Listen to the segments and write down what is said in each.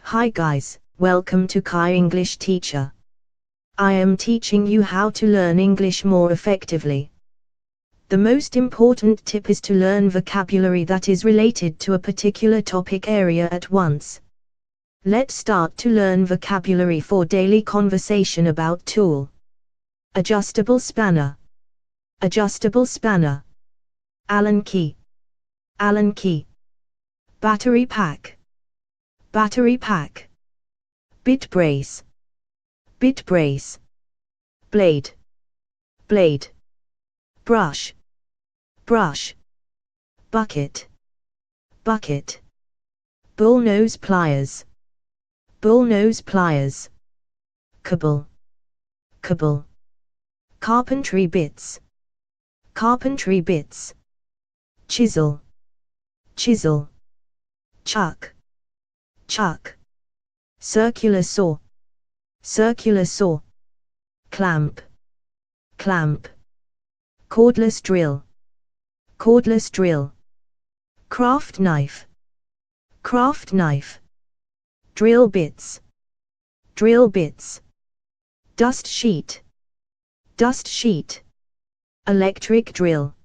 Hi guys, welcome to Kai English Teacher. I am teaching you how to learn English more effectively. The most important tip is to learn vocabulary that is related to a particular topic area at once. Let's start to learn vocabulary for daily conversation about tool. Adjustable spanner. Adjustable spanner. Allen key. Allen key. Battery pack. Battery pack. Bit brace. Bit brace. Blade. Blade. Brush. Brush. Bucket. Bucket. Bullnose pliers. Bullnose pliers. Cable. Cable. Carpentry bits. Carpentry bits. Chisel. Chisel. Chuck. Chuck. Circular saw. Circular saw. Clamp. Clamp. Cordless drill. Cordless drill. Craft knife. Craft knife. Drill bits. Drill bits. Dust sheet. Dust sheet. Electric drill.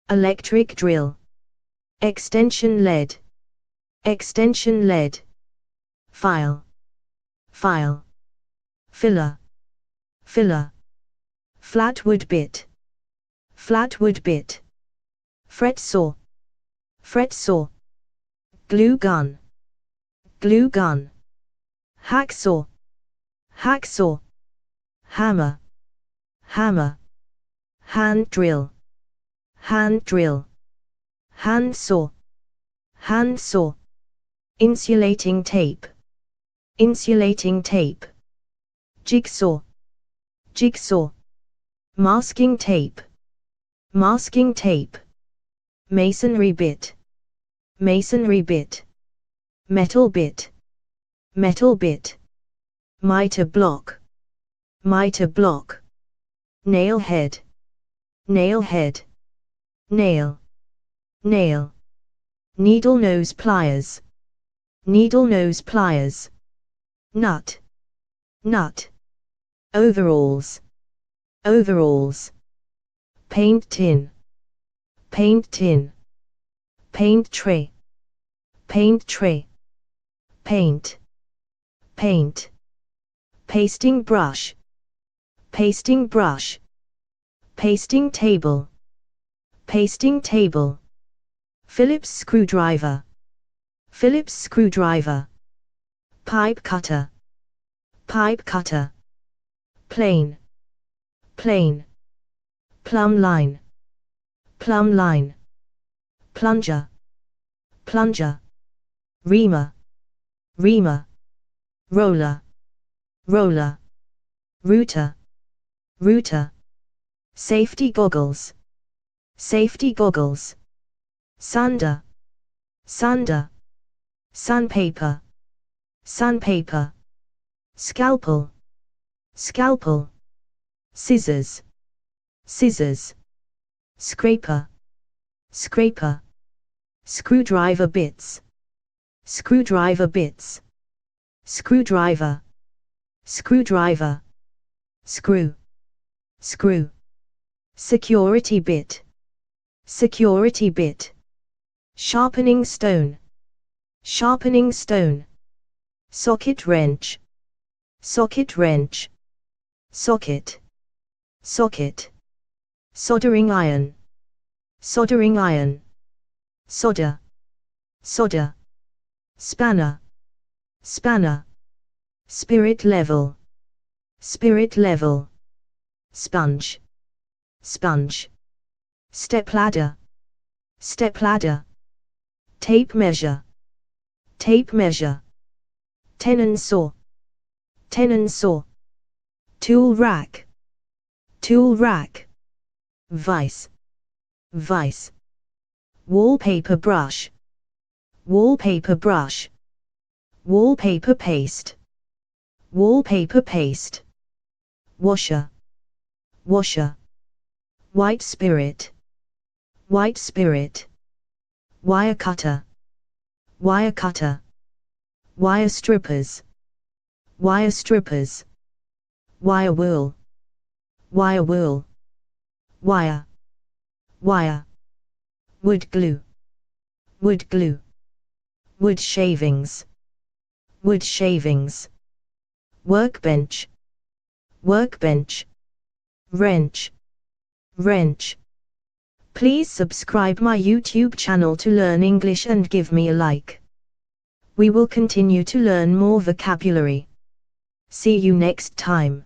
Electric drill. Extension lead. Extension lead. File. File. Filler. Filler. Flatwood bit. Flatwood bit. Fret saw. Fret saw. Glue gun. Glue gun. Hacksaw. Hacksaw. Hammer. Hammer. Hand drill. Hand drill. Hand saw. Hand saw. Insulating tape. Insulating tape. Jigsaw. Jigsaw. Masking tape. Masking tape. Masonry bit. Masonry bit. Metal bit. Metal bit. Mitre block. Mitre block. Nail head. Nail head. Nail. Nail. Needle nose pliers. Needle nose pliers. Nut. Nut. Overalls. Overalls. Paint tin. Paint tin. Paint tray. Paint tray. Paint. Paint. Pasting brush. Pasting brush. Pasting table. Pasting table. Phillips screwdriver. Phillips screwdriver. Pipe cutter. Pipe cutter. Plane. Plane. Plumb line. Plumb line. Plunger. Plunger. Reamer. Reamer. Roller. Roller. Router. Router. Safety goggles. Safety goggles. Sander. Sander. Sandpaper. Sandpaper. Scalpel. Scalpel. Scissors. Scissors. Scraper. Scraper. Screwdriver bits. Screwdriver bits. Screwdriver. Screwdriver. Screw. Screw. Security bit. Security bit. Sharpening stone. Sharpening stone. Socket wrench. Socket wrench. Socket. Socket. Soldering iron. Soldering iron. Solder. Solder. Spanner. Spanner. Spirit level. Spirit level. Sponge. Sponge. Stepladder. Stepladder. Tape measure. Tape measure. Tenon saw. Tenon saw. Tool rack. Tool rack. Vise. Vise. Wallpaper brush. Wallpaper brush. Wallpaper paste. Wallpaper paste. Washer. Washer. White spirit. White spirit. Wire cutter. Wire cutter. wire strippers, wire strippers, wire wool, wire wool, wire, wire, wood glue, wood glue, wood shavings, wood shavings, workbench, workbench, wrench, wrench. Please subscribe my YouTube channel to learn English and give me a like. We will continue to learn more vocabulary. See you next time.